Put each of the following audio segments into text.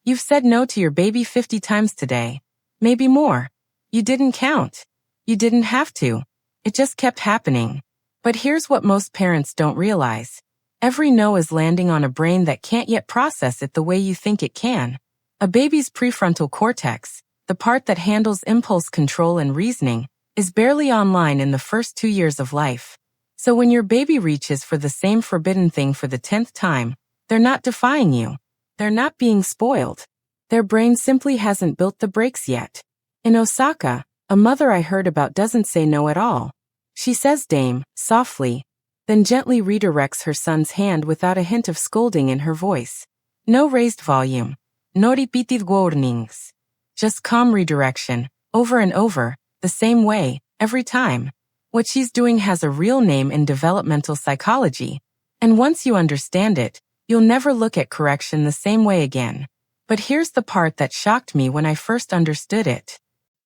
You've said no to your baby 50 times today. Maybe more. You didn't count. You didn't have to. It just kept happening. But here's what most parents don't realize. Every no is landing on a brain that can't yet process it the way you think it can. A baby's prefrontal cortex, the part that handles impulse control and reasoning, is barely online in the first 2 years of life. So when your baby reaches for the same forbidden thing for the 10th time, they're not defying you. They're not being spoiled. Their brain simply hasn't built the brakes yet. In Osaka, a mother I heard about doesn't say no at all. She says "dame" softly, then gently redirects her son's hand without a hint of scolding in her voice. No raised volume. No repeated warnings. Just calm redirection, over and over, the same way, every time. What she's doing has a real name in developmental psychology. And once you understand it, you'll never look at correction the same way again. But here's the part that shocked me when I first understood it.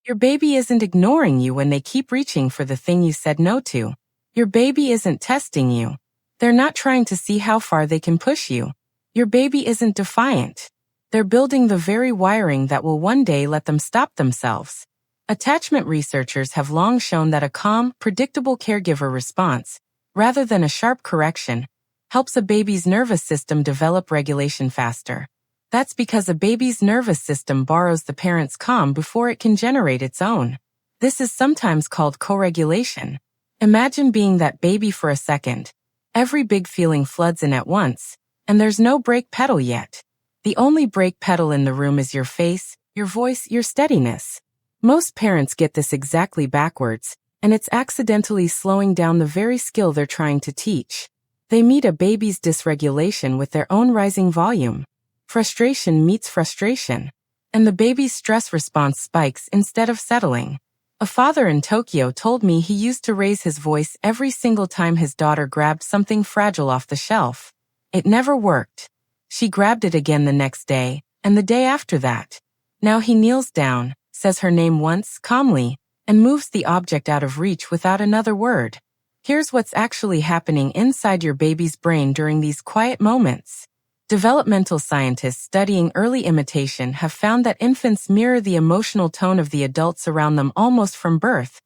Your baby isn't ignoring you when they keep reaching for the thing you said no to. Your baby isn't testing you. They're not trying to see how far they can push you. Your baby isn't defiant. They're building the very wiring that will one day let them stop themselves. Attachment researchers have long shown that a calm, predictable caregiver response, rather than a sharp correction, helps a baby's nervous system develop regulation faster. That's because a baby's nervous system borrows the parent's calm before it can generate its own. This is sometimes called co-regulation. Imagine being that baby for a second. Every big feeling floods in at once, and there's no brake pedal yet. The only brake pedal in the room is your face, your voice, your steadiness. Most parents get this exactly backwards, and it's accidentally slowing down the very skill they're trying to teach. They meet a baby's dysregulation with their own rising volume. Frustration meets frustration, and the baby's stress response spikes instead of settling. A father in Tokyo told me he used to raise his voice every single time his daughter grabbed something fragile off the shelf. It never worked. She grabbed it again the next day, and the day after that. Now he kneels down, says her name once, calmly, and moves the object out of reach without another word. Here's what's actually happening inside your baby's brain during these quiet moments. Developmental scientists studying early imitation have found that infants mirror the emotional tone of the adults around them almost from birth,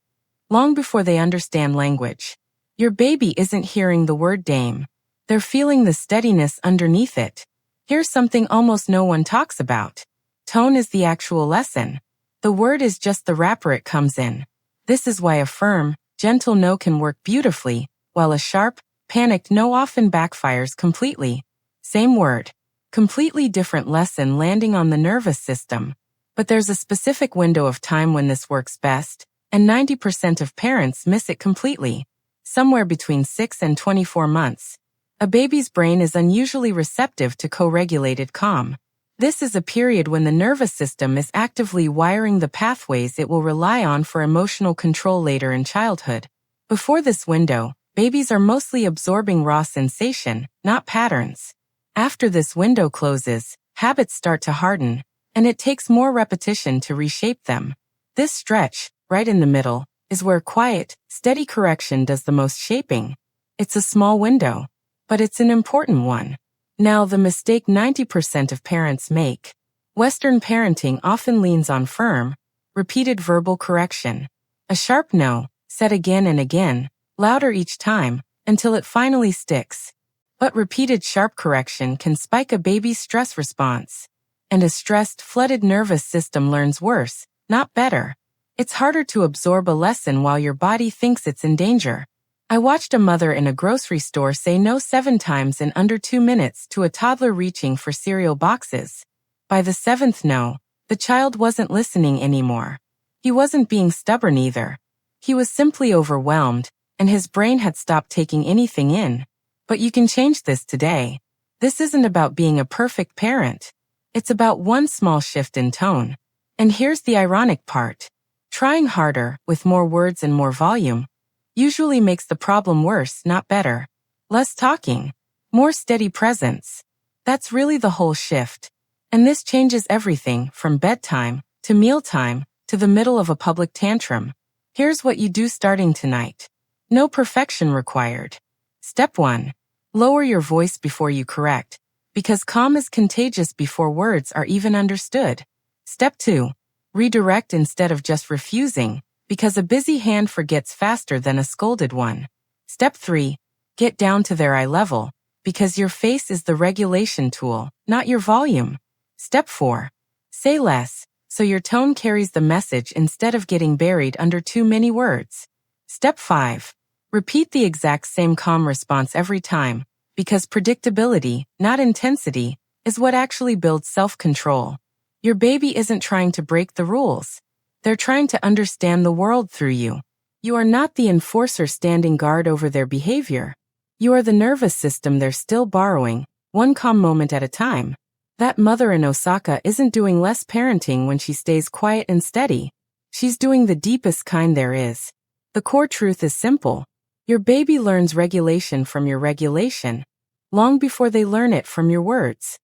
long before they understand language. Your baby isn't hearing the word dame. They're feeling the steadiness underneath it. Here's something almost no one talks about. Tone is the actual lesson. The word is just the wrapper it comes in. This is why a firm, gentle no can work beautifully, while a sharp, panicked no often backfires completely. Same word. Completely different lesson landing on the nervous system. But there's a specific window of time when this works best, and 90% of parents miss it completely. Somewhere between 6 and 24 months. A baby's brain is unusually receptive to co-regulated calm. This is a period when the nervous system is actively wiring the pathways it will rely on for emotional control later in childhood. Before this window, babies are mostly absorbing raw sensation, not patterns. After this window closes, habits start to harden, and it takes more repetition to reshape them. This stretch, right in the middle, is where quiet, steady correction does the most shaping. It's a small window, but it's an important one. Now, the mistake 90% of parents make. Western parenting often leans on firm, repeated verbal correction. A sharp no, said again and again, louder each time, until it finally sticks. But repeated sharp correction can spike a baby's stress response. And a stressed, flooded nervous system learns worse, not better. It's harder to absorb a lesson while your body thinks it's in danger. I watched a mother in a grocery store say no 7 times in under 2 minutes to a toddler reaching for cereal boxes. By the 7th no, the child wasn't listening anymore. He wasn't being stubborn either. He was simply overwhelmed, and his brain had stopped taking anything in. But you can change this today. This isn't about being a perfect parent. It's about one small shift in tone. And here's the ironic part. Trying harder, with more words and more volume, usually makes the problem worse, not better. Less talking, more steady presence. That's really the whole shift. And this changes everything from bedtime, to mealtime, to the middle of a public tantrum. Here's what you do starting tonight. No perfection required. Step 1. Lower your voice before you correct. because calm is contagious before words are even understood. Step 2. Redirect instead of just refusing, because a busy hand forgets faster than a scolded one. Step 3. Get down to their eye level, because your face is the regulation tool, not your volume. Step 4. Say less, so your tone carries the message instead of getting buried under too many words. Step 5. Repeat the exact same calm response every time, because predictability, not intensity, is what actually builds self-control. Your baby isn't trying to break the rules. They're trying to understand the world through you. You are not the enforcer standing guard over their behavior. You are the nervous system they're still borrowing, one calm moment at a time. That mother in Osaka isn't doing less parenting when she stays quiet and steady. She's doing the deepest kind there is. The core truth is simple. Your baby learns regulation from your regulation, long before they learn it from your words.